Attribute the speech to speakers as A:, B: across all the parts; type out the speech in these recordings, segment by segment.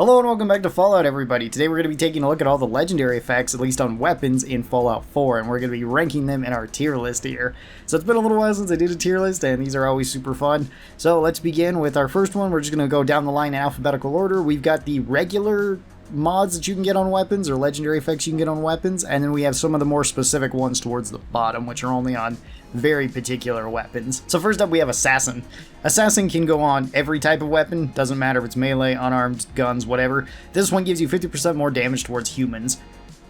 A: Hello and welcome back to Fallout, everybody. Today we're going to be taking a look at all the legendary effects, at least on weapons, in Fallout 4, and we're going to be ranking them in our tier list here. So it's been a little while since I did a tier list, and these are always super fun. So let's begin with our first one. We're just going to go down the line in alphabetical order. We've got the regular mods that you can get on weapons, or legendary effects you can get on weapons, and then we have some of the more specific ones towards the bottom, which are only on very particular weapons. So first up we have Assassin. Assassin can go on every type of weapon, doesn't matter if it's melee, unarmed, guns, whatever. This one gives you 50% more damage towards humans.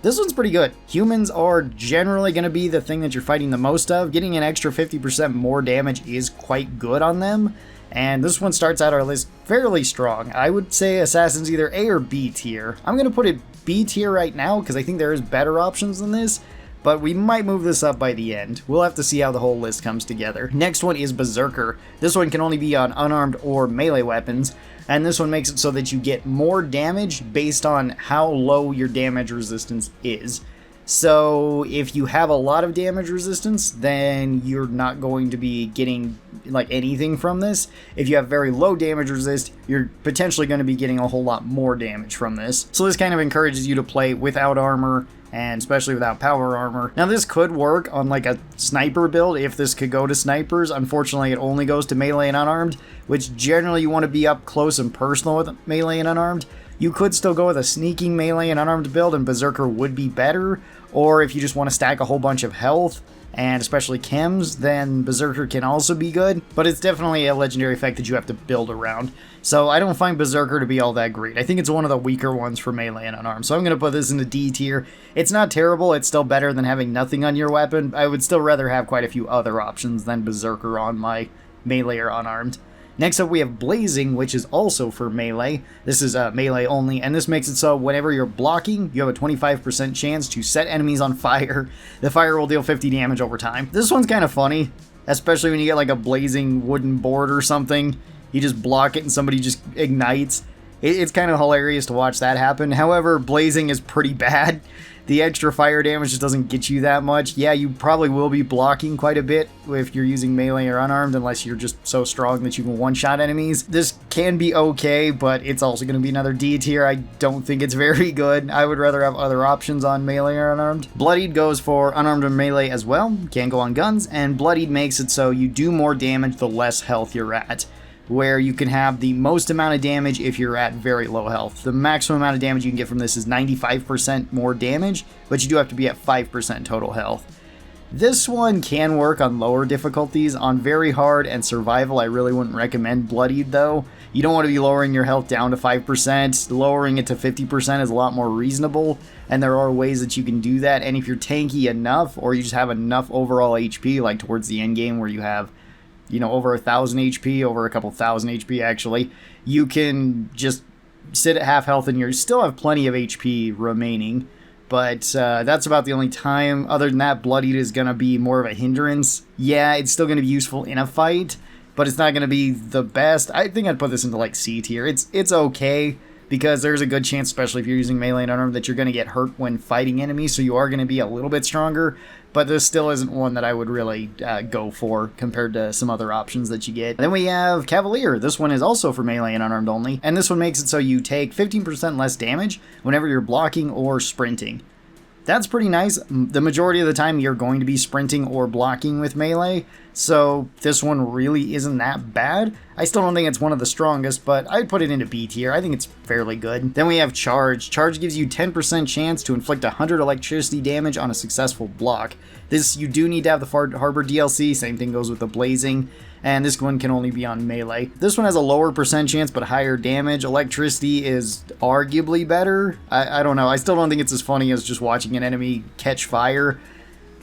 A: This one's pretty good. Humans are generally going to be the thing that you're fighting the most of. Getting an extra 50% more damage is quite good on them. And this one starts out our list fairly strong. I would say Assassin's either A or B tier. I'm going to put it B tier right now because I think there is better options than this, but we might move this up by the end. We'll have to see how the whole list comes together. Next one is Berserker. This one can only be on unarmed or melee weapons, and this one makes it so that you get more damage based on how low your damage resistance is. So if you have a lot of damage resistance, then you're not going to be getting like anything from this. If you have very low damage resist, you're potentially going to be getting a whole lot more damage from this. So this kind of encourages you to play without armor, and especially without power armor. Now this could work on like a sniper build if this could go to snipers. Unfortunately, it only goes to melee and unarmed, which generally you want to be up close and personal with melee and unarmed. You could still go with a sneaking melee and unarmed build, and Berserker would be better. Or if you just want to stack a whole bunch of health, and especially chems, then Berserker can also be good. But it's definitely a legendary effect that you have to build around. So I don't find Berserker to be all that great. I think it's one of the weaker ones for melee and unarmed. So I'm going to put this in the D tier. It's not terrible. It's still better than having nothing on your weapon. I would still rather have quite a few other options than Berserker on my melee or unarmed. Next up we have Blazing, which is also for melee. This is melee only, and this makes it so whenever you're blocking, you have a 25% chance to set enemies on fire. The fire will deal 50 damage over time. This one's kind of funny, especially when you get like a blazing wooden board or something. You just block it and somebody just ignites. It's kind of hilarious to watch that happen. However, Blazing is pretty bad. The extra fire damage just doesn't get you that much. Yeah, you probably will be blocking quite a bit if you're using melee or unarmed, unless you're just so strong that you can one-shot enemies. This can be okay, but it's also going to be another D tier. I don't think it's very good. I would rather have other options on melee or unarmed. Bloodied goes for unarmed and melee as well. Can go on guns, and Bloodied makes it so you do more damage the less health you're at, where you can have the most amount of damage if you're at very low health. The maximum amount of damage you can get from this is 95% more damage, but you do have to be at 5% total health. This one can work on lower difficulties. On very hard and survival, I really wouldn't recommend Bloodied though. You don't want to be lowering your health down to 5%. Lowering it to 50% is a lot more reasonable, and there are ways that you can do that. And if you're tanky enough, or you just have enough overall HP, like towards the end game where you have, you know, over 1,000 HP, over a couple thousand HP actually, you can just sit at half health and you still have plenty of HP remaining. But that's about the only time. Other than that, Bloodied is going to be more of a hindrance. Yeah, it's still going to be useful in a fight, but it's not going to be the best. I think I'd put this into like C tier. It's okay, because there's a good chance, especially if you're using melee and unarmed, that you're going to get hurt when fighting enemies, so you are going to be a little bit stronger, but this still isn't one that I would really go for compared to some other options that you get. Then we have Cavalier. This one is also for melee and unarmed only, and this one makes it so you take 15% less damage whenever you're blocking or sprinting. That's pretty nice. The majority of the time you're going to be sprinting or blocking with melee, so this one really isn't that bad. I still don't think it's one of the strongest, but I'd put it into B tier. I think it's fairly good. Then we have Charge. Charge gives you 10% chance to inflict 100 electricity damage on a successful block. This, you do need to have the Harbor DLC, same thing goes with the Blazing, and this one can only be on melee. This one has a lower percent chance but higher damage. Electricity is arguably better. I don't know. I still don't think it's as funny as just watching an enemy catch fire.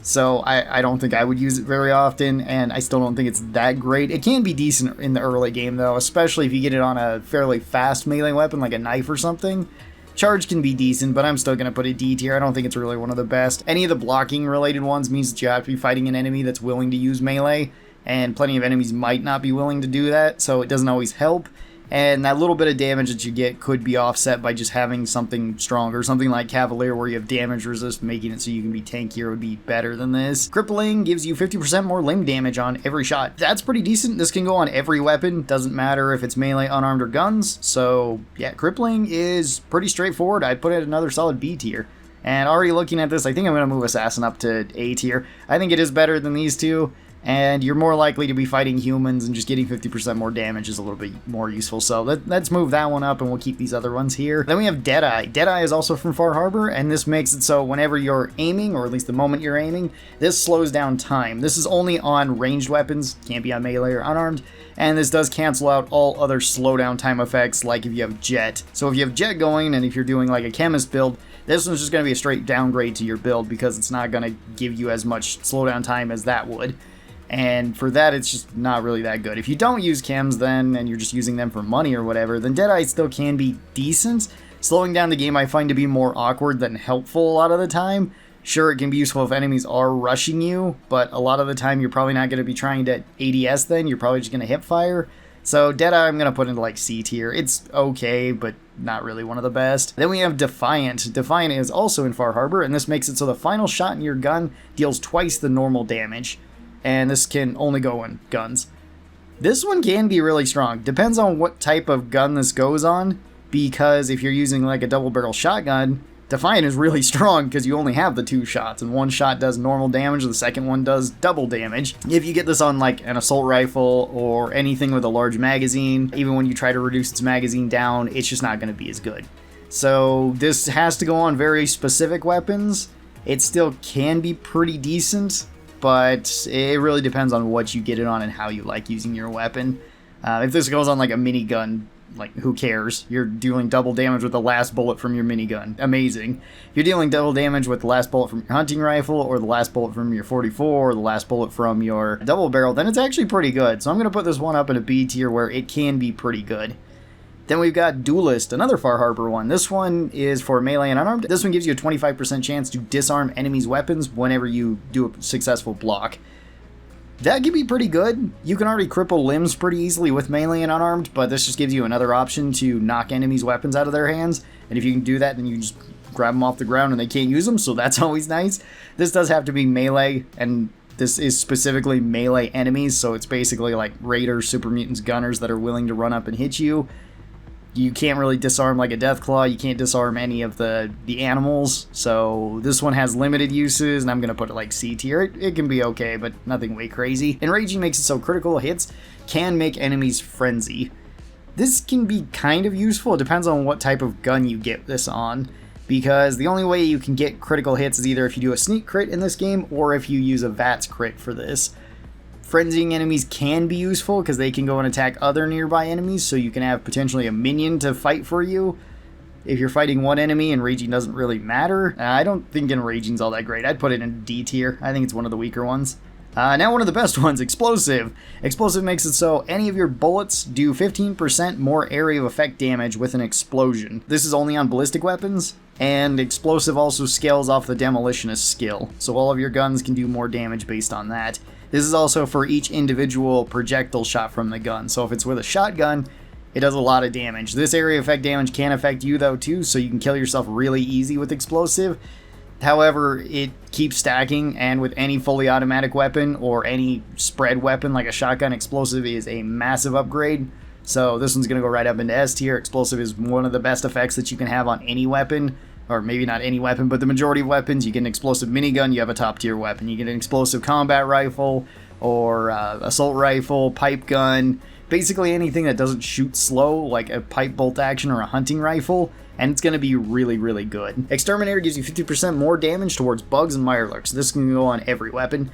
A: So I don't think I would use it very often, and I still don't think it's that great. It can be decent in the early game though, especially if you get it on a fairly fast melee weapon like a knife or something. Charge can be decent, but I'm still going to put it D tier. I don't think it's really one of the best. Any of the blocking related ones means that you have to be fighting an enemy that's willing to use melee, and plenty of enemies might not be willing to do that, so it doesn't always help. And that little bit of damage that you get could be offset by just having something stronger. Something like Cavalier where you have damage resist, making it so you can be tankier would be better than this. Crippling gives you 50% more limb damage on every shot. That's pretty decent. This can go on every weapon. Doesn't matter if it's melee, unarmed, or guns. So yeah, crippling is pretty straightforward. I'd put it another solid B tier. And already looking at this, I think I'm going to move Assassin up to A tier. I think it is better than these two. And you're more likely to be fighting humans, and just getting 50% more damage is a little bit more useful. So let's move that one up, and we'll keep these other ones here. Then we have Deadeye. Deadeye is also from Far Harbor, and this makes it so whenever you're aiming, or at least the moment you're aiming, this slows down time. This is only on ranged weapons, can't be on melee or unarmed, and this does cancel out all other slowdown time effects, like if you have Jet. So if you have Jet going, and if you're doing like a Chemist build, this one's just going to be a straight downgrade to your build, because it's not going to give you as much slowdown time as that would. And for that, it's just not really that good. If you don't use chems then, and you're just using them for money or whatever, then Deadeye still can be decent. Slowing down the game I find to be more awkward than helpful a lot of the time. Sure, it can be useful if enemies are rushing you, but a lot of the time you're probably not going to be trying to ADS then, you're probably just going to hip fire. So Deadeye I'm going to put into like C tier. It's okay, but not really one of the best. Then we have Defiant. Defiant is also in Far Harbor, and this makes it so the final shot in your gun deals twice the normal damage. And this can only go on guns. This one can be really strong. Depends on what type of gun this goes on, because if you're using like a double barrel shotgun, Defiant is really strong because you only have the 2 shots, and one shot does normal damage, the second one does double damage. If you get this on like an assault rifle or anything with a large magazine, even when you try to reduce its magazine down, it's just not going to be as good. So this has to go on very specific weapons. It still can be pretty decent, but it really depends on what you get it on and how you like using your weapon. If this goes on like a minigun, like who cares? You're dealing double damage with the last bullet from your minigun. Amazing. If you're dealing double damage with the last bullet from your hunting rifle, or the last bullet from your 44, or the last bullet from your double barrel, then it's actually pretty good. So I'm going to put this one up in a B tier where it can be pretty good. Then we've got Duelist, another Far Harbor one. This one is for melee and unarmed. This one gives you a 25% chance to disarm enemies' weapons whenever you do a successful block. That can be pretty good. You can already cripple limbs pretty easily with melee and unarmed, but this just gives you another option to knock enemies' weapons out of their hands. And if you can do that, then you just grab them off the ground and they can't use them, so that's always nice. This does have to be melee, and this is specifically melee enemies, so it's basically like raiders, super mutants, gunners that are willing to run up and hit you. You can't really disarm like a Deathclaw, you can't disarm any of the animals, so this one has limited uses, and I'm going to put it like C tier. It can be okay, but nothing way crazy. Enraging makes it so critical hits can make enemies frenzy. This can be kind of useful, it depends on what type of gun you get this on, because the only way you can get critical hits is either if you do a sneak crit in this game, or if you use a VATS crit for this. Frenzying enemies can be useful because they can go and attack other nearby enemies, so you can have potentially a minion to fight for you. If you're fighting one enemy, Enraging doesn't really matter. I don't think Enraging's all that great. I'd put it in D tier. I think it's one of the weaker ones. Now one of the best ones, Explosive. Explosive makes it so any of your bullets do 15% more area of effect damage with an explosion. This is only on ballistic weapons, and Explosive also scales off the Demolitionist skill, so all of your guns can do more damage based on that. This is also for each individual projectile shot from the gun, so if it's with a shotgun, it does a lot of damage. This area effect damage can affect you though too, so you can kill yourself really easy with Explosive. However, it keeps stacking, and with any fully automatic weapon or any spread weapon like a shotgun, Explosive is a massive upgrade. So this one's going to go right up into S tier. Explosive is one of the best effects that you can have on any weapon. Or maybe not any weapon, but the majority of weapons. You get an explosive minigun, you have a top tier weapon. You get an explosive combat rifle, or assault rifle, pipe gun, basically anything that doesn't shoot slow, like a pipe bolt action or a hunting rifle, and it's going to be really, really good. Exterminator gives you 50% more damage towards bugs and mirelurks. This can go on every weapon.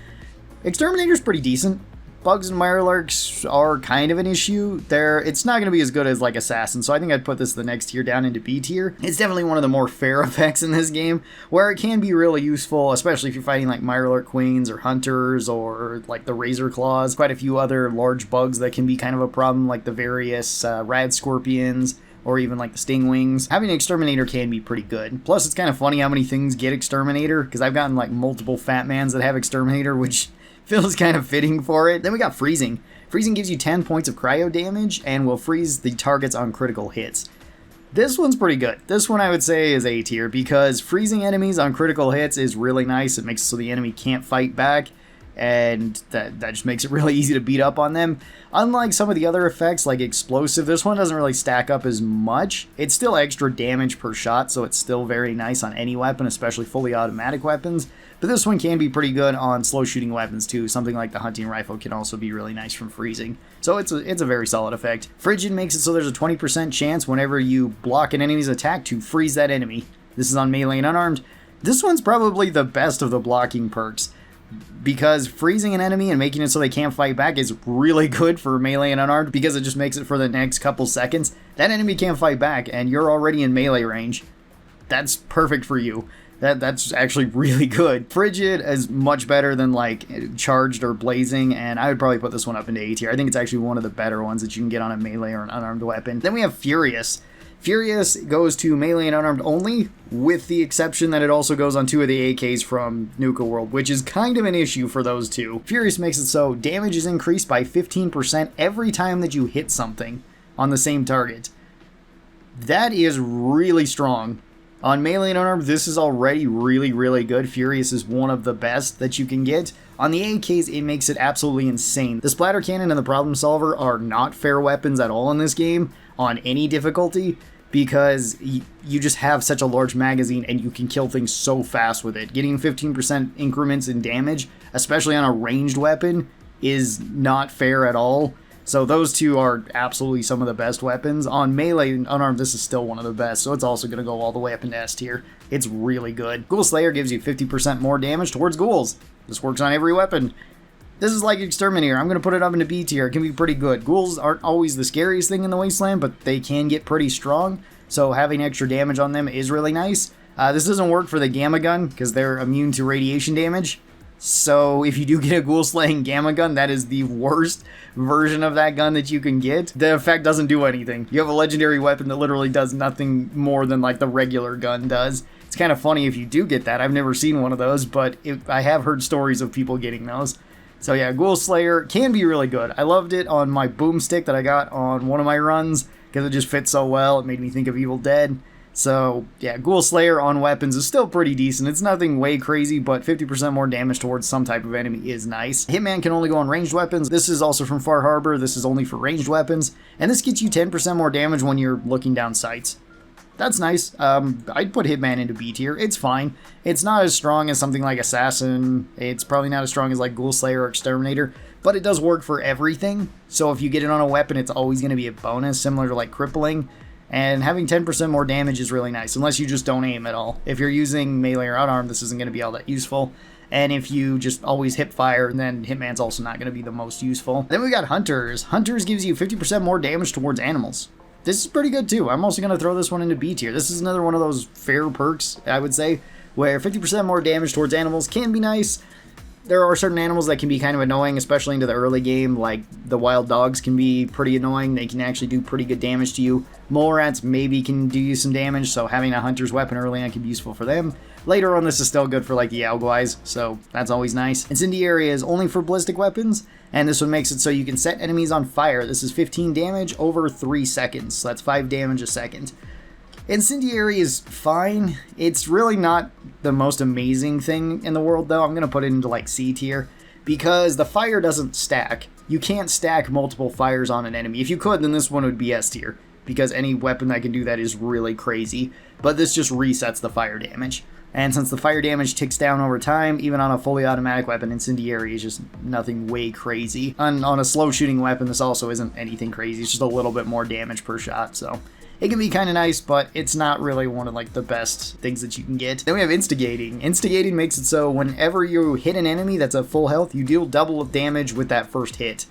A: Exterminator's pretty decent. Bugs and mirelurks are kind of an issue. It's not going to be as good as like Assassin, so I think I'd put this the next tier down into B tier. It's definitely one of the more fair effects in this game, where it can be really useful, especially if you're fighting like mirelurk queens or hunters or like the razor claws. Quite a few other large bugs that can be kind of a problem, like the various rad scorpions, or even like the stingwings. Having an Exterminator can be pretty good. Plus, it's kind of funny how many things get Exterminator, because I've gotten like multiple Fat Mans that have Exterminator, which feels kind of fitting for it. Then we got Freezing. Freezing gives you 10 points of cryo damage and will freeze the targets on critical hits. This one's pretty good. This one I would say is A tier because freezing enemies on critical hits is really nice. It makes it so the enemy can't fight back, and that just makes it really easy to beat up on them. Unlike some of the other effects like explosive, this one doesn't really stack up as much. It's still extra damage per shot, so it's still very nice on any weapon, especially fully automatic weapons. But this one can be pretty good on slow shooting weapons too. Something like the hunting rifle can also be really nice from freezing. So it's a very solid effect. Frigid makes it so there's a 20% chance whenever you block an enemy's attack to freeze that enemy. This is on melee and unarmed. This one's probably the best of the blocking perks, because freezing an enemy and making it so they can't fight back is really good for melee and unarmed, because it just makes it for the next couple seconds. That enemy can't fight back and you're already in melee range. That's perfect for you. That's actually really good. Frigid is much better than like charged or blazing, and I would probably put this one up into A tier. I think it's actually one of the better ones that you can get on a melee or an unarmed weapon. Then we have Furious. Furious goes to melee and unarmed only, with the exception that it also goes on 2 of the AKs from Nuka World, which is kind of an issue for those two. Furious makes it so damage is increased by 15% every time that you hit something on the same target. That is really strong. On melee and unarmed, this is already really, really good. Furious is one of the best that you can get. On the AKs, it makes it absolutely insane. The Splatter Cannon and the Problem Solver are not fair weapons at all in this game on any difficulty, because you just have such a large magazine and you can kill things so fast with it. Getting 15% increments in damage, especially on a ranged weapon, is not fair at all. So those two are absolutely some of the best weapons. On melee and unarmed, this is still one of the best, so it's also going to go all the way up into S tier. It's really good. Ghoul Slayer gives you 50% more damage towards ghouls. This works on every weapon. This is like Exterminator. I'm going to put it up into B tier. It can be pretty good. Ghouls aren't always the scariest thing in the Wasteland, but they can get pretty strong, so having extra damage on them is really nice. This doesn't work for the Gamma Gun, because they're immune to radiation damage. So if you do get a ghoul slaying gamma gun, that is the worst version of that gun that you can get. The effect doesn't do anything. You have a legendary weapon that literally does nothing more than like the regular gun does. It's kind of funny if you do get that. I've never seen one of those, but I have heard stories of people getting those. So yeah, Ghoul Slayer can be really good. I loved it on my boomstick that I got on one of my runs, because it just fits so well. It made me think of Evil Dead. So, yeah, Ghoul Slayer on weapons is still pretty decent. It's nothing way crazy, but 50% more damage towards some type of enemy is nice. Hitman can only go on ranged weapons. This is also from Far Harbor. This is only for ranged weapons. And this gets you 10% more damage when you're looking down sights. That's nice. I'd put Hitman into B tier. It's fine. It's not as strong as something like Assassin. It's probably not as strong as like Ghoul Slayer or Exterminator. But it does work for everything. So if you get it on a weapon, it's always going to be a bonus, similar to like Crippling. And having 10% more damage is really nice, unless you just don't aim at all. If you're using melee or unarmed, this isn't going to be all that useful. And if you just always hip fire, then Hitman's also not going to be the most useful. Then we got Hunters. Hunters gives you 50% more damage towards animals. This is pretty good too. I'm also going to throw this one into B tier. This is another one of those fair perks, I would say, where 50% more damage towards animals can be nice. There are certain animals that can be kind of annoying, especially into the early game, like the wild dogs can be pretty annoying. They can actually do pretty good damage to you. Mole rats maybe can do you some damage, so having a hunter's weapon early on can be useful for them. Later on, this is still good for like the Yaoguais, so that's always nice. Incendiary is only for ballistic weapons, and this one makes it so you can set enemies on fire. This is 15 damage over 3 seconds, so that's 5 damage a second. Incendiary is fine. It's really not the most amazing thing in the world, though. I'm going to put it into like C tier, because the fire doesn't stack. You can't stack multiple fires on an enemy. If you could, then this one would be S tier, because any weapon that can do that is really crazy. But this just resets the fire damage. And since the fire damage ticks down over time, even on a fully automatic weapon, Incendiary is just nothing way crazy. On a slow shooting weapon, this also isn't anything crazy. It's just a little bit more damage per shot, so it can be kind of nice, but it's not really one of like the best things that you can get. Then we have Instigating. Instigating makes it so whenever you hit an enemy that's at full health, you deal double of damage with that first hit.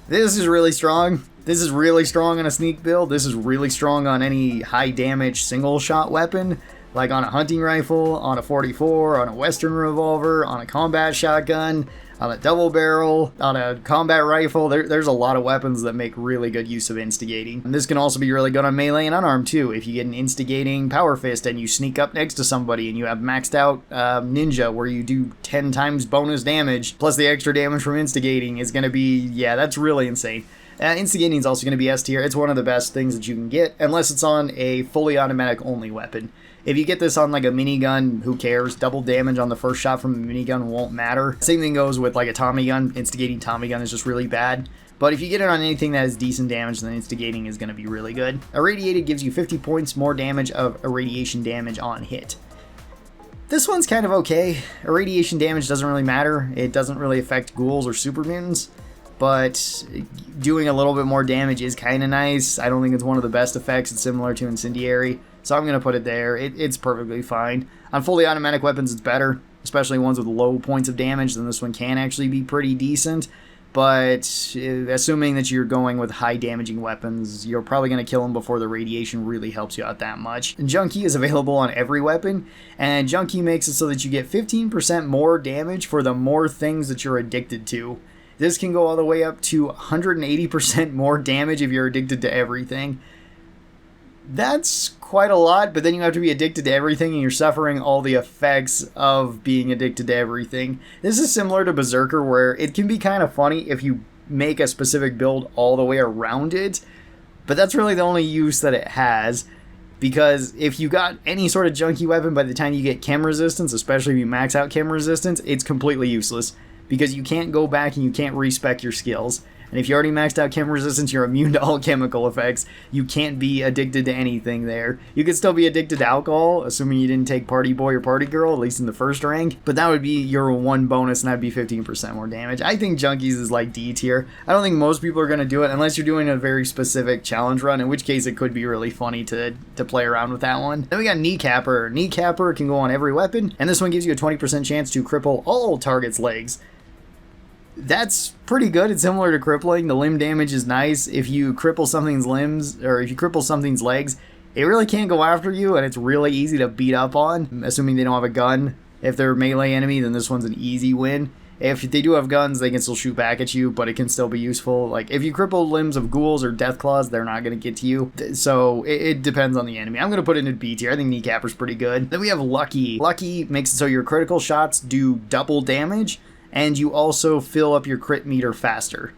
A: This is really strong. This is really strong on a sneak build. This is really strong on any high damage single shot weapon, like on a hunting rifle, on a 44, on a Western revolver, on a combat shotgun. on a double barrel, on a combat rifle. There's a lot of weapons that make really good use of instigating. And this can also be really good on melee and unarmed too. If you get an instigating power fist and you sneak up next to somebody and you have maxed out ninja where you do 10 times bonus damage, plus the extra damage from instigating is going to be, yeah, that's really insane. Instigating is also going to be S tier. It's one of the best things that you can get, unless it's on a fully automatic only weapon. If you get this on like a minigun, who cares? Double damage on the first shot from a minigun won't matter. Same thing goes with like a Tommy gun. Instigating Tommy gun is just really bad. But if you get it on anything that has decent damage, then instigating is going to be really good. Irradiated gives you 50 points more damage of irradiation damage on hit. This one's kind of okay. Irradiation damage doesn't really matter. It doesn't really affect ghouls or super mutants. But doing a little bit more damage is kind of nice. I don't think it's one of the best effects. It's similar to Incendiary. So I'm going to put it there. It's perfectly fine. On fully automatic weapons, it's better, especially ones with low points of damage. Then this one can actually be pretty decent. But assuming that you're going with high damaging weapons, you're probably going to kill them before the radiation really helps you out that much. Junkie is available on every weapon, and Junkie makes it so that you get 15% more damage for the more things that you're addicted to. This can go all the way up to 180% more damage if you're addicted to everything. That's quite a lot, but then you have to be addicted to everything and you're suffering all the effects of being addicted to everything. This is similar to Berserker, where it can be kind of funny if you make a specific build all the way around it, but that's really the only use that it has, because if you got any sort of junkie weapon, by the time you get chem resistance, especially if you max out chem resistance, it's completely useless, because you can't go back and you can't respec your skills. And if you already maxed out chem resistance, you're immune to all chemical effects. You can't be addicted to anything there. You could still be addicted to alcohol, assuming you didn't take Party Boy or Party Girl, at least in the first rank. But that would be your one bonus, and that'd be 15% more damage. I think Junkies is like D tier. I don't think most people are going to do it, unless you're doing a very specific challenge run, in which case it could be really funny to play around with that one. Then we got Kneecapper. Kneecapper can go on every weapon, and this one gives you a 20% chance to cripple all targets' legs. That's pretty good. It's similar to crippling. The limb damage is nice. If you cripple something's limbs, or if you cripple something's legs, it really can't go after you, and it's really easy to beat up on, assuming they don't have a gun. If they're a melee enemy, then this one's an easy win. If they do have guns, they can still shoot back at you, but it can still be useful. Like, if you cripple limbs of ghouls or deathclaws, they're not going to get to you. So, it depends on the enemy. I'm going to put it in B tier. I think Kneecapper's pretty good. Then we have Lucky. Lucky makes it so your critical shots do double damage, and you also fill up your crit meter faster.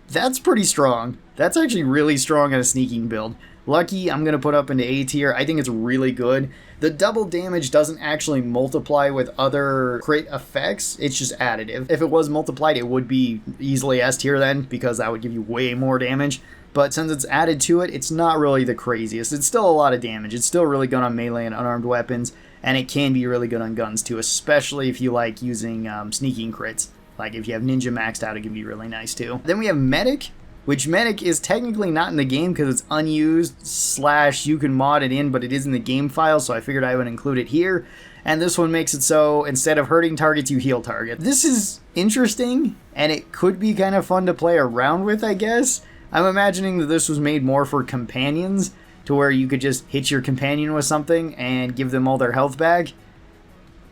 A: That's pretty strong. That's actually really strong on a sneaking build. Lucky, I'm going to put up into A tier. I think it's really good. The double damage doesn't actually multiply with other crit effects. It's just additive. If it was multiplied, it would be easily S tier then, because that would give you way more damage. But since it's added to it, it's not really the craziest. It's still a lot of damage. It's still really good on melee and unarmed weapons. And it can be really good on guns too, especially if you like using sneaking crits. Like if you have ninja maxed out, it can be really nice too. Then we have Medic, which Medic is technically not in the game because it's unused / you can mod it in, but it is in the game file, so I figured I would include it here. And this one makes it so instead of hurting targets, you heal targets. This is interesting, and it could be kind of fun to play around with, I guess. I'm imagining that this was made more for companions, to where you could just hit your companion with something and give them all their health back,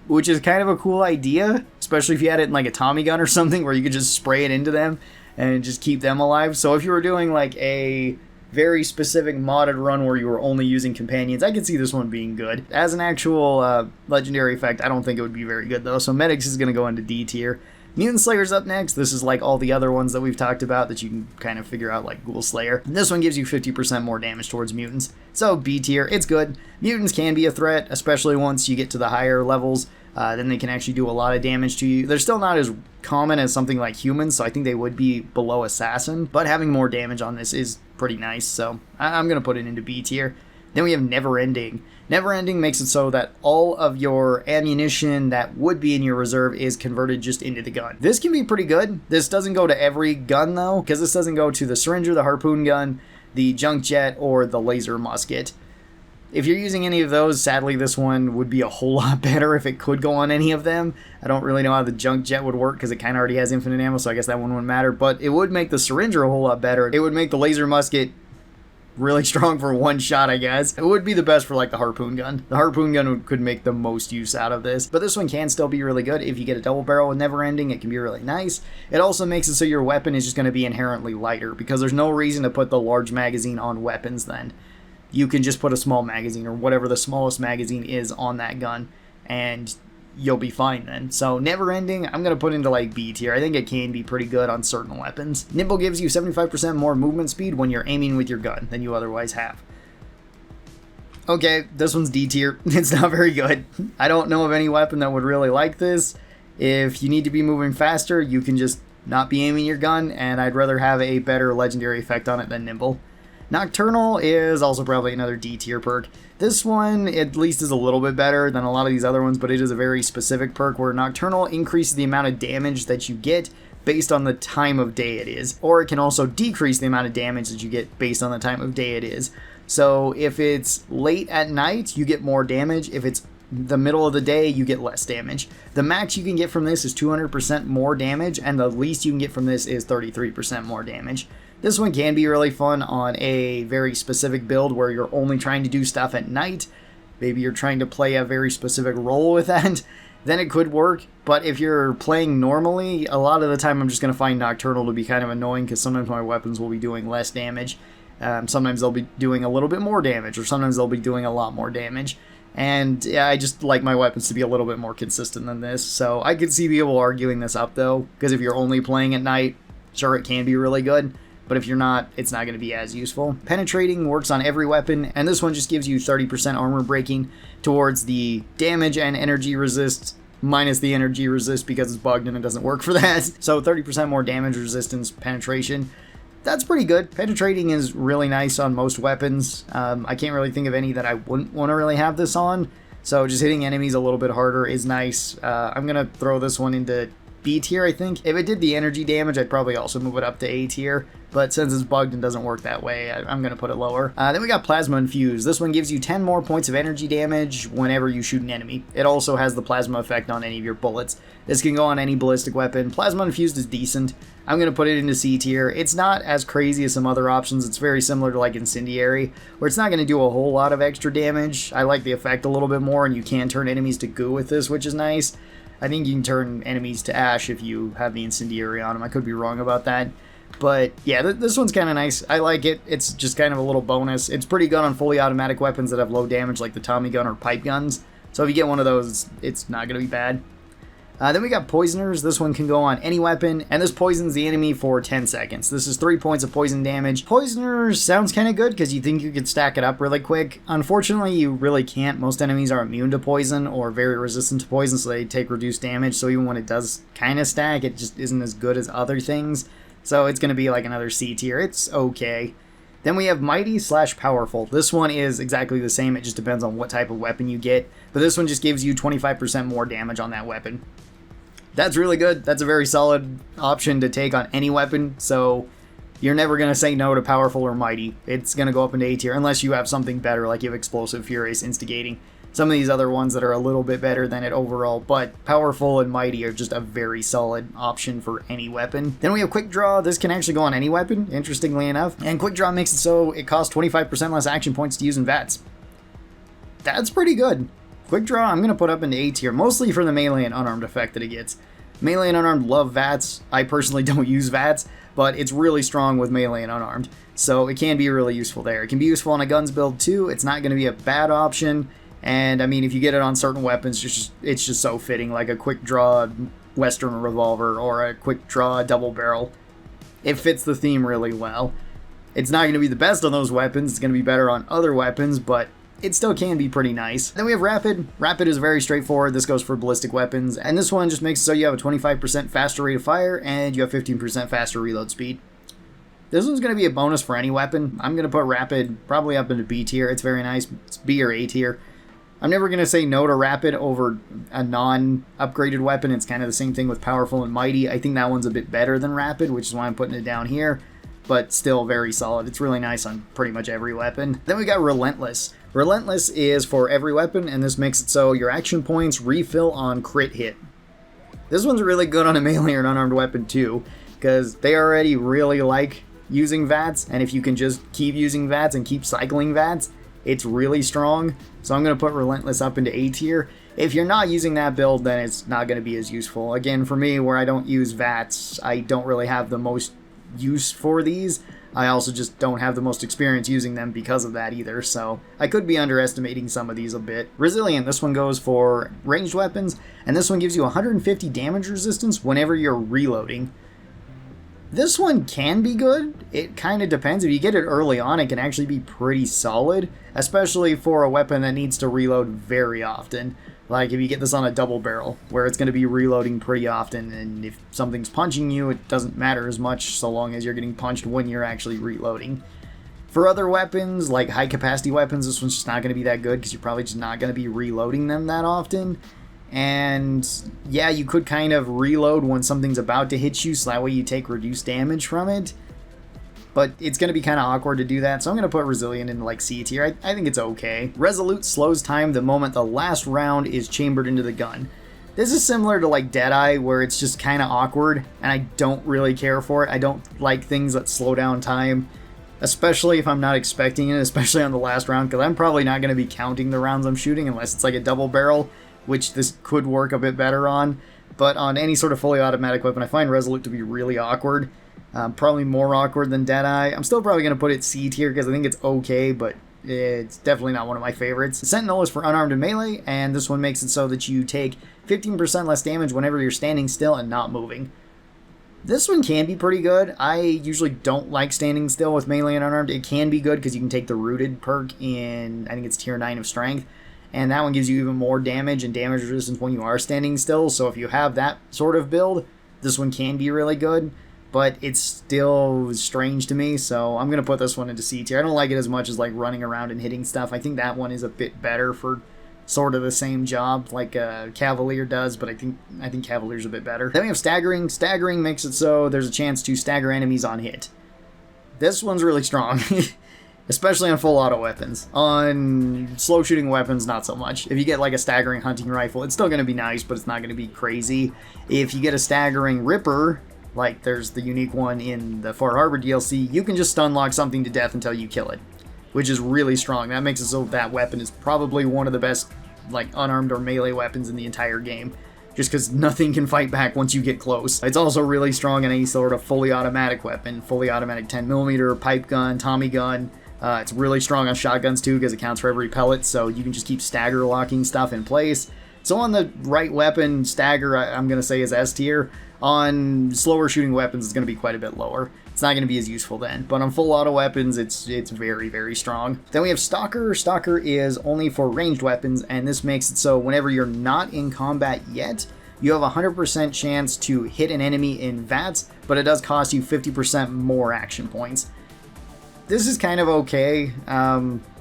A: which is kind of a cool idea, especially if you had it in like a Tommy gun or something where you could just spray it into them and just keep them alive. So if you were doing like a very specific modded run where you were only using companions, I could see this one being good. As an actual legendary effect, I don't think it would be very good though, so Medics is going to go into D tier. Mutant Slayer's up next. This is like all the other ones that we've talked about that you can kind of figure out, like Ghoul Slayer. And this one gives you 50% more damage towards mutants. So B tier, it's good. Mutants can be a threat, especially once you get to the higher levels. Then they can actually do a lot of damage to you. They're still not as common as something like humans, so I think they would be below Assassin. But having more damage on this is pretty nice, so I'm going to put it into B tier. Then we have Never Ending. Never Ending makes it so that all of your ammunition that would be in your reserve is converted just into the gun. This can be pretty good. This doesn't go to every gun though, because this doesn't go to the syringer, the harpoon gun, the junk jet, or the laser musket. If you're using any of those, sadly this one would be a whole lot better if it could go on any of them. I don't really know how the junk jet would work because it kind of already has infinite ammo, so I guess that one wouldn't matter. But it would make the syringer a whole lot better. It would make the laser musket really strong for one shot, I guess. It would be the best for like the harpoon gun. The harpoon gun could make the most use out of this, but this one can still be really good. If you get a double barrel with never ending, it can be really nice. It also makes it so your weapon is just going to be inherently lighter, because there's no reason to put the large magazine on weapons then. You can just put a small magazine or whatever the smallest magazine is on that gun, and you'll be fine then. So never ending, I'm going to put into like B tier. I think it can be pretty good on certain weapons. Nimble gives you 75% more movement speed when you're aiming with your gun than you otherwise have. Okay, this one's D tier. It's not very good. I don't know of any weapon that would really like this. If you need to be moving faster, you can just not be aiming your gun, and I'd rather have a better legendary effect on it than Nimble. Nocturnal is also probably another D tier perk. This one at least is a little bit better than a lot of these other ones, but it is a very specific perk where Nocturnal increases the amount of damage that you get based on the time of day it is, or it can also decrease the amount of damage that you get based on the time of day it is. So if it's late at night, you get more damage. If it's the middle of the day, you get less damage. The max you can get from this is 200% more damage, and the least you can get from this is 33% more damage. This one can be really fun on a very specific build where you're only trying to do stuff at night. Maybe you're trying to play a very specific role with that. Then it could work. But if you're playing normally, a lot of the time I'm just going to find Nocturnal to be kind of annoying, because sometimes my weapons will be doing less damage. Sometimes they'll be doing a little bit more damage, or sometimes they'll be doing a lot more damage. And yeah, I just like my weapons to be a little bit more consistent than this. So I could see people arguing this up though, because if you're only playing at night, sure, it can be really good. But if you're not, it's not going to be as useful. Penetrating works on every weapon, and this one just gives you 30% armor breaking towards the damage and energy resist, minus the energy resist because it's bugged and it doesn't work for that. So 30% more damage resistance penetration. That's pretty good. Penetrating is really nice on most weapons. I can't really think of any that I wouldn't want to really have this on. So just hitting enemies a little bit harder is nice. I'm going to throw this one into B tier, I think. If it did the energy damage, I'd probably also move it up to A tier, but since it's bugged and doesn't work that way, I'm going to put it lower. Then we got Plasma Infused. This one gives you 10 more points of energy damage whenever you shoot an enemy. It also has the plasma effect on any of your bullets. This can go on any ballistic weapon. Plasma Infused is decent. I'm going to put it into C tier. It's not as crazy as some other options. It's very similar to like Incendiary, where it's not going to do a whole lot of extra damage. I like the effect a little bit more, and you can turn enemies to goo with this, which is nice. I think you can turn enemies to ash if you have the Incendiary on them. I could be wrong about that. But yeah, this one's kind of nice. I like it. It's just kind of a little bonus. It's pretty good on fully automatic weapons that have low damage like the Tommy gun or pipe guns. So if you get one of those, it's not going to be bad. Then we got Poisoners. This one can go on any weapon, and this poisons the enemy for 10 seconds. This is 3 points of poison damage. Poisoners sounds kind of good because you think you could stack it up really quick. Unfortunately, you really can't. Most enemies are immune to poison or very resistant to poison, so they take reduced damage. So even when it does kind of stack, it just isn't as good as other things. So it's going to be like another C tier. It's okay. Then we have Mighty/Powerful. This one is exactly the same. It just depends on what type of weapon you get. But this one just gives you 25% more damage on that weapon. That's really good. That's a very solid option to take on any weapon, so you're never going to say no to Powerful or Mighty. It's going to go up into A tier, unless you have something better, like you have Explosive, Furious, Instigating. Some of these other ones that are a little bit better than it overall, but Powerful and Mighty are just a very solid option for any weapon. Then we have Quick Draw. This can actually go on any weapon, interestingly enough, and Quick Draw makes it so it costs 25% less action points to use in VATS. That's pretty good. Quick Draw, I'm going to put up into A tier, mostly for the melee and unarmed effect that it gets. Melee and unarmed love VATS. I personally don't use VATS, but it's really strong with melee and unarmed, so it can be really useful there. It can be useful on a guns build too. It's not going to be a bad option, and I mean, if you get it on certain weapons, it's just so fitting, like a Quick Draw Western revolver or a Quick Draw double barrel. It fits the theme really well. It's not going to be the best on those weapons. It's going to be better on other weapons, but it still can be pretty nice. Then we have Rapid. Rapid is very straightforward. This goes for ballistic weapons, and this one just makes it so you have a 25% faster rate of fire and you have 15% faster reload speed. This one's going to be a bonus for any weapon. I'm going to put Rapid probably up into B tier. It's very nice. It's B or A tier. I'm never going to say no to Rapid over a non-upgraded weapon. It's kind of the same thing with Powerful and Mighty. I think that one's a bit better than Rapid, which is why I'm putting it down here, but still very solid. It's really nice on pretty much every weapon. Then we got Relentless. Relentless is for every weapon, and this makes it so your action points refill on crit hit. This one's really good on a melee or an unarmed weapon too, because they already really like using VATS, and if you can just keep using VATS and keep cycling VATS, it's really strong. So I'm going to put Relentless up into A tier. If you're not using that build, then it's not going to be as useful. Again, for me, where I don't use VATS, I don't really have the most use for these. I also just don't have the most experience using them because of that either, so I could be underestimating some of these a bit. Resilient, this one goes for ranged weapons, and this one gives you 150 damage resistance whenever you're reloading. This one can be good. It kind of depends. If you get it early on, it can actually be pretty solid, especially for a weapon that needs to reload very often. Like if you get this on a double barrel, where it's going to be reloading pretty often, and if something's punching you, it doesn't matter as much so long as you're getting punched when you're actually reloading. For other weapons, like high capacity weapons, this one's just not going to be that good because you're probably just not going to be reloading them that often. And yeah, you could kind of reload when something's about to hit you, so that way you take reduced damage from it. But it's going to be kind of awkward to do that, so I'm going to put Resilient in like C tier. I think it's okay. Resolute slows time the moment the last round is chambered into the gun. This is similar to like Deadeye, where it's just kind of awkward, and I don't really care for it. I don't like things that slow down time, especially if I'm not expecting it, especially on the last round, because I'm probably not going to be counting the rounds I'm shooting unless it's like a double barrel, which this could work a bit better on. But on any sort of fully automatic weapon, I find Resolute to be really awkward. Probably more awkward than Deadeye. I'm still probably going to put it C tier because I think it's okay, but it's definitely not one of my favorites. Sentinel is for unarmed and melee, and this one makes it so that you take 15% less damage whenever you're standing still and not moving. This one can be pretty good. I usually don't like standing still with melee and unarmed. It can be good because you can take the Rooted perk in, I think it's tier 9 of strength, and that one gives you even more damage and damage resistance when you are standing still, so if you have that sort of build, this one can be really good. But it's still strange to me, so I'm going to put this one into C tier. I don't like it as much as like running around and hitting stuff. I think that one is a bit better for sort of the same job like Cavalier does, but I think Cavalier's a bit better. Then we have Staggering. Staggering makes it so there's a chance to stagger enemies on hit. This one's really strong, especially on full auto weapons. On slow shooting weapons, not so much. If you get like a staggering hunting rifle, it's still going to be nice, but it's not going to be crazy. If you get a staggering Ripper, like there's the unique one in the Far Harbor DLC, you can just stun lock something to death until you kill it, which is really strong. That makes it so that weapon is probably one of the best like unarmed or melee weapons in the entire game, just because nothing can fight back once you get close. It's also really strong in any sort of fully automatic weapon, fully automatic 10mm, pipe gun, Tommy gun. It's really strong on shotguns too because it counts for every pellet, so you can just keep stagger locking stuff in place. So on the right weapon, stagger I'm going to say is S tier. On slower shooting weapons, it's going to be quite a bit lower. It's not going to be as useful then. But on full auto weapons, it's very, very strong. Then we have Stalker. Stalker is only for ranged weapons, and this makes it so whenever you're not in combat yet, you have a 100% chance to hit an enemy in VATS, but it does cost you 50% more action points. This is kind of okay.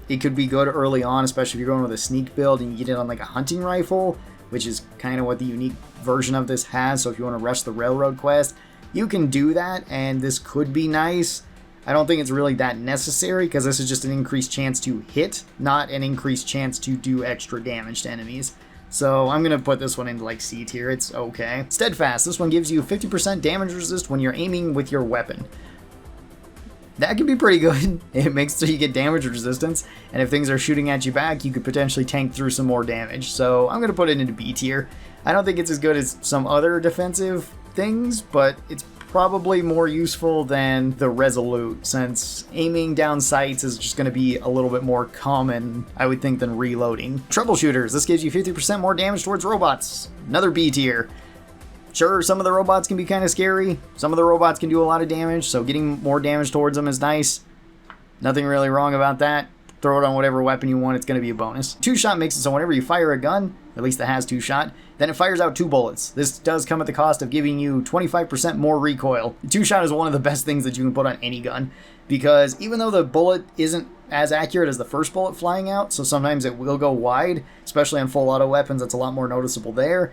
A: It could be good early on, especially if you're going with a sneak build and you get it on like a hunting rifle, which is kind of what the unique version of this has. So if you want to rush the railroad quest, you can do that, and this could be nice. I don't think it's really that necessary because this is just an increased chance to hit, not an increased chance to do extra damage to enemies. So I'm going to put this one into like C tier. It's okay. Steadfast. This one gives you 50% damage resist when you're aiming with your weapon. That can be pretty good. It makes so you get damage resistance, and if things are shooting at you back, you could potentially tank through some more damage. So I'm going to put it into B tier. I don't think it's as good as some other defensive things, but it's probably more useful than the Resolute, since aiming down sights is just going to be a little bit more common, I would think, than reloading. Troubleshooters. This gives you 50% more damage towards robots. Another B tier. Sure, some of the robots can be kind of scary. Some of the robots can do a lot of damage, so getting more damage towards them is nice. Nothing really wrong about that. Throw it on whatever weapon you want, it's going to be a bonus. Two-shot makes it so whenever you fire a gun, at least that has two-shot, then it fires out 2 bullets. This does come at the cost of giving you 25% more recoil. Two-shot is one of the best things that you can put on any gun, because even though the bullet isn't as accurate as the first bullet flying out, so sometimes it will go wide, especially on full auto weapons, that's a lot more noticeable there.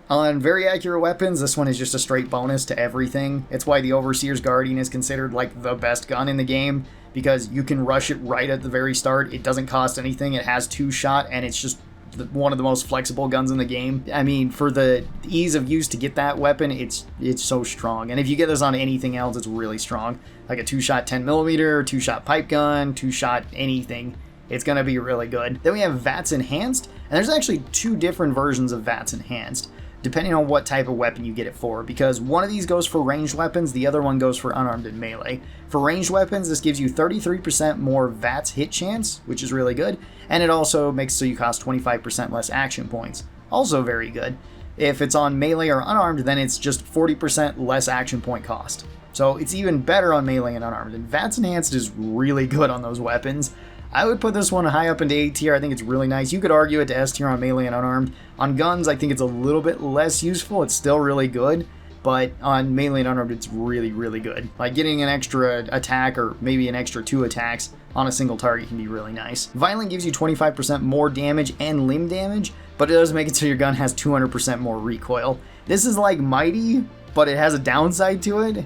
A: On very accurate weapons, this one is just a straight bonus to everything. It's why the Overseer's Guardian is considered like the best gun in the game, because you can rush it right at the very start. It doesn't cost anything, it has 2-shot, and it's just one of the most flexible guns in the game. I mean, for the ease of use to get that weapon, it's so strong. And if you get this on anything else, it's really strong. Like a 2-shot 10mm, 2-shot pipe gun, 2-shot anything. It's going to be really good. Then we have VATS Enhanced, and there's actually 2 different versions of VATS Enhanced, depending on what type of weapon you get it for, because one of these goes for ranged weapons, the other one goes for unarmed and melee. For ranged weapons, this gives you 33% more VATS hit chance, which is really good, and it also makes so you cost 25% less action points. Also very good. If it's on melee or unarmed, then it's just 40% less action point cost. So it's even better on melee and unarmed, and VATS Enhanced is really good on those weapons. I would put this one high up into A tier. I think it's really nice. You could argue it to S tier on melee and unarmed. On guns, I think it's a little bit less useful. It's still really good, but on melee and unarmed, it's really, really good. Like getting an extra attack or maybe an extra 2 attacks on a single target can be really nice. Violent gives you 25% more damage and limb damage, but it does make it so your gun has 200% more recoil. This is like Mighty, but it has a downside to it.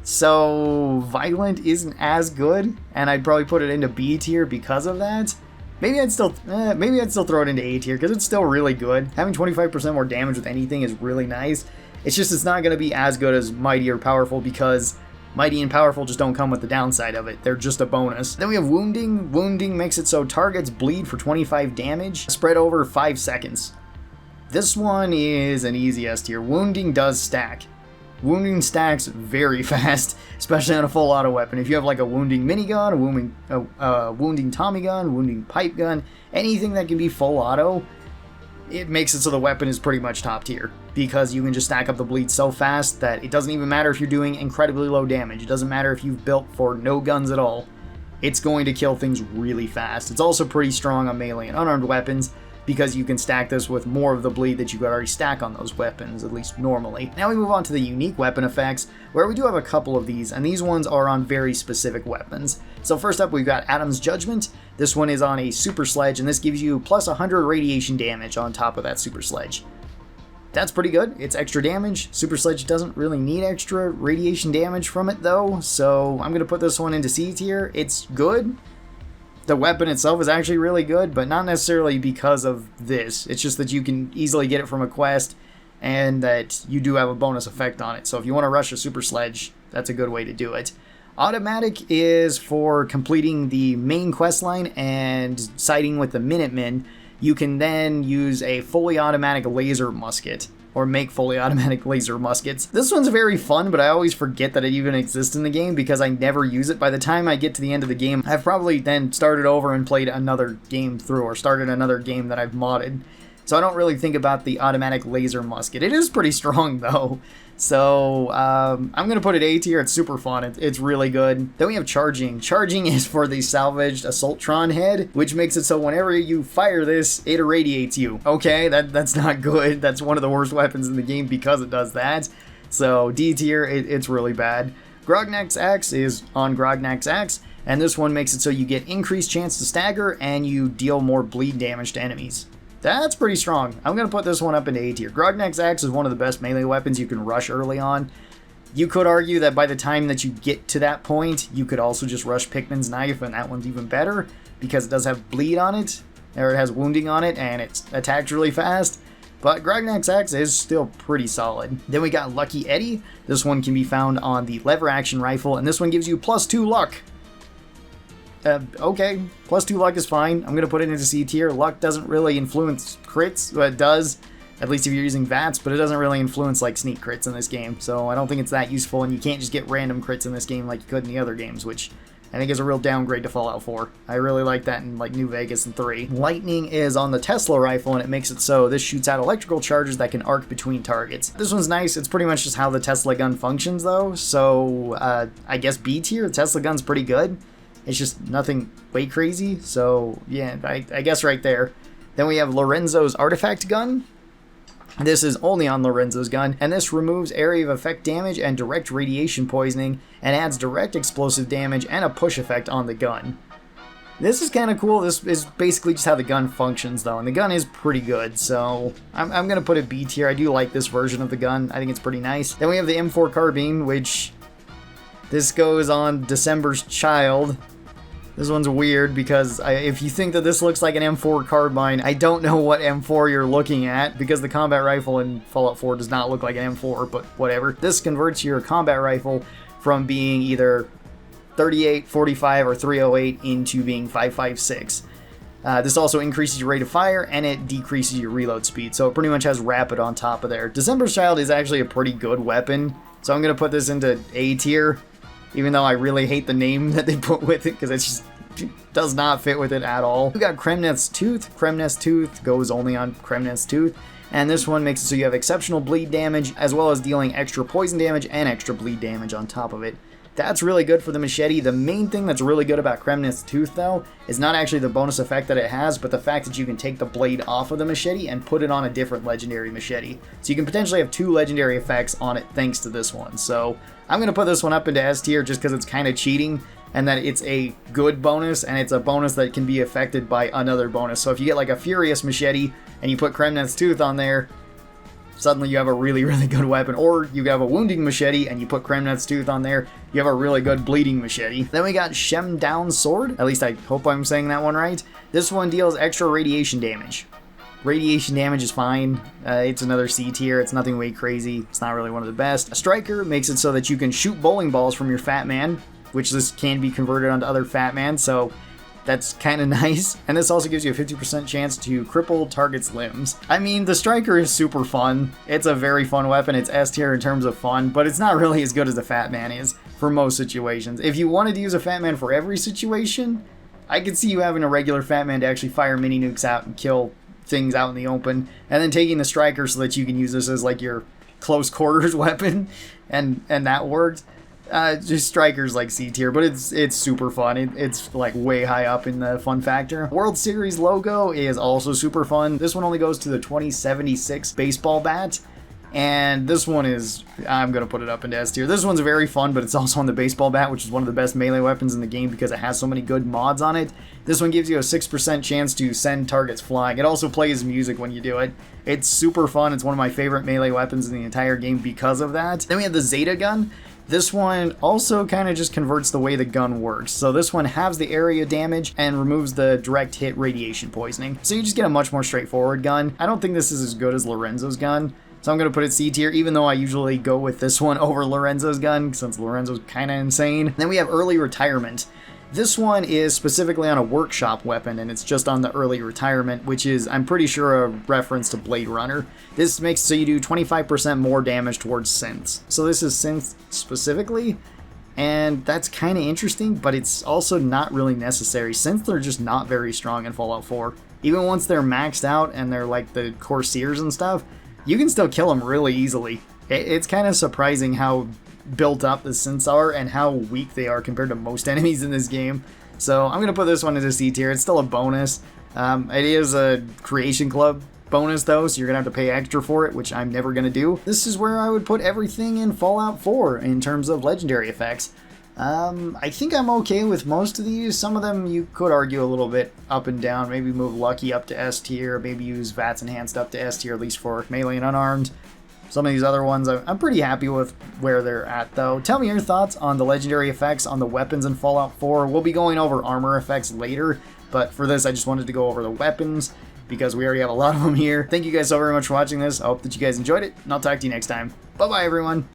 A: So Violent isn't as good, and I'd probably put it into B tier because of that. Maybe I'd still throw it into A tier because it's still really good. Having 25% more damage with anything is really nice. It's just it's not going to be as good as Mighty or Powerful because Mighty and Powerful just don't come with the downside of it. They're just a bonus. Then we have Wounding. Wounding makes it so targets bleed for 25 damage, spread over 5 seconds. This one is an easy S tier. Wounding does stack. Wounding stacks very fast, especially on a full auto weapon. If you have like a wounding minigun, a wounding Tommy gun, wounding pipe gun, anything that can be full auto, it makes it so the weapon is pretty much top tier because you can just stack up the bleed so fast that it doesn't even matter if you're doing incredibly low damage. It doesn't matter if you've built for no guns at all. It's going to kill things really fast. It's also pretty strong on melee and unarmed weapons, because you can stack this with more of the bleed that you could already stack on those weapons, at least normally. Now we move on to the unique weapon effects, where we do have a couple of these, and these ones are on very specific weapons. So first up, we've got Adam's Judgment. This one is on a Super Sledge, and this gives you plus 100 radiation damage on top of that Super Sledge. That's pretty good. It's extra damage. Super Sledge doesn't really need extra radiation damage from it, though, so I'm going to put this one into C tier. It's good. The weapon itself is actually really good, but not necessarily because of this. It's just that you can easily get it from a quest, and that you do have a bonus effect on it. So if you want to rush a Super Sledge, that's a good way to do it. Automatic is for completing the main quest line and siding with the Minutemen. You can then use a fully automatic laser musket, or make fully automatic laser muskets. This one's very fun, but I always forget that it even exists in the game because I never use it. By the time I get to the end of the game, I've probably then started over and played another game through, or started another game that I've modded. So I don't really think about the automatic laser musket. It is pretty strong though. So I'm going to put it A tier. It's super fun. It's really good. Then we have Charging. Charging is for the salvaged Assaultron head, which makes it so whenever you fire this, it irradiates you. Okay, that's not good. That's one of the worst weapons in the game because it does that. So D tier, it's really bad. Grognak's Axe is on Grognak's Axe, and this one makes it so you get increased chance to stagger and you deal more bleed damage to enemies. That's pretty strong. I'm going to put this one up into A tier. Grognak's Axe is one of the best melee weapons you can rush early on. You could argue that by the time that you get to that point, you could also just rush Pikmin's Knife, and that one's even better because it does have bleed on it, or it has wounding on it, and it's attacked really fast. But Grognak's Axe is still pretty solid. Then we got Lucky Eddie. This one can be found on the lever action rifle, and this one gives you +2 luck. Okay, +2 luck is fine. I'm going to put it into C tier. Luck doesn't really influence crits. Well, it does, at least if you're using VATS, but it doesn't really influence like sneak crits in this game. So I don't think it's that useful, and you can't just get random crits in this game like you could in the other games, which I think is a real downgrade to Fallout 4. I really like that in like New Vegas and 3. Lightning is on the Tesla rifle, and it makes it so this shoots out electrical charges that can arc between targets. This one's nice. It's pretty much just how the Tesla gun functions though. So I guess B tier. The Tesla gun's pretty good. It's just nothing way crazy, so yeah, I guess right there. Then we have Lorenzo's Artifact Gun. This is only on Lorenzo's gun, and this removes area of effect damage and direct radiation poisoning, and adds direct explosive damage and a push effect on the gun. This is kind of cool. This is basically just how the gun functions though, and the gun is pretty good, so I'm going to put it B tier. I do like this version of the gun. I think it's pretty nice. Then we have the M4 Carbine, which this goes on December's Child. This one's weird because if you think that this looks like an M4 carbine, I don't know what M4 you're looking at because the combat rifle in Fallout 4 does not look like an M4, but whatever. This converts your combat rifle from being either 38, 45, or 308 into being 5.56. This also increases your rate of fire and it decreases your reload speed, so it pretty much has rapid on top of there. December's Child is actually a pretty good weapon, so I'm going to put this into A tier. Even though I really hate the name that they put with it, because it just does not fit with it at all. We got Kremnitz Tooth. Kremnitz Tooth goes only on Kremnitz Tooth. And this one makes it so you have exceptional bleed damage, as well as dealing extra poison damage and extra bleed damage on top of it. That's really good for the machete. The main thing that's really good about Kremnitz Tooth, though, is not actually the bonus effect that it has, but the fact that you can take the blade off of the machete and put it on a different legendary machete. So you can potentially have 2 legendary effects on it thanks to this one. So I'm going to put this one up into S tier just because it's kind of cheating, and that it's a good bonus, and it's a bonus that can be affected by another bonus. So if you get like a Furious Machete, and you put Kremnitz Tooth on there, suddenly you have a really, really good weapon. Or you have a Wounding Machete, and you put Kremnitz Tooth on there, you have a really good Bleeding Machete. Then we got Shem Down Sword, at least I hope I'm saying that one right. This one deals extra radiation damage. Radiation damage is fine. It's another C tier. It's nothing way crazy. It's not really one of the best. A Striker makes it so that you can shoot bowling balls from your Fat Man, which this can be converted onto other Fat Man, so that's kind of nice. And this also gives you a 50% chance to cripple target's limbs. I mean, the Striker is super fun. It's a very fun weapon. It's S tier in terms of fun, but it's not really as good as the Fat Man is for most situations. If you wanted to use a Fat Man for every situation, I could see you having a regular Fat Man to actually fire mini nukes out and kill things out in the open, and then taking the Striker so that you can use this as like your close quarters weapon, and that worked. Just Striker's like C tier, but it's super fun. It's like way high up in the fun factor. World Series logo is also super fun. This one only goes to the 2076 baseball bat, and this one is, I'm gonna put it up in S tier. This one's very fun, but it's also on the baseball bat, which is one of the best melee weapons in the game because it has so many good mods on it. This one gives you a 6% chance to send targets flying. It also plays music when you do it. It's super fun. It's one of my favorite melee weapons in the entire game because of that. Then we have the Zeta gun. This one also kind of just converts the way the gun works. So this one halves the area damage and removes the direct hit radiation poisoning. So you just get a much more straightforward gun. I don't think this is as good as Lorenzo's gun, so I'm going to put it C tier, even though I usually go with this one over Lorenzo's gun, since Lorenzo's kind of insane. Then we have Early Retirement. This one is specifically on a workshop weapon, and it's just on the early retirement, which is, I'm pretty sure, a reference to Blade Runner. This makes so you do 25% more damage towards synths. So this is synths specifically, and that's kind of interesting, but it's also not really necessary. Synths are just not very strong in Fallout 4. Even once they're maxed out and they're like the Corsairs and stuff, you can still kill them really easily. It's kind of surprising how built up the synths are and how weak they are compared to most enemies in this game. So I'm going to put this one into C tier. It's still a bonus. It is a Creation Club bonus though, so you're going to have to pay extra for it, which I'm never going to do. This is where I would put everything in Fallout 4 in terms of legendary effects. I think I'm okay with most of these. Some of them you could argue a little bit up and down. Maybe move Lucky up to S tier, maybe use VATS Enhanced up to S tier, at least for melee and unarmed. Some of these other ones, I'm pretty happy with where they're at, though. Tell me your thoughts on the legendary effects on the weapons in Fallout 4. We'll be going over armor effects later, but for this, I just wanted to go over the weapons, because we already have a lot of them here. Thank you guys so very much for watching this. I hope that you guys enjoyed it, and I'll talk to you next time. Bye-bye, everyone!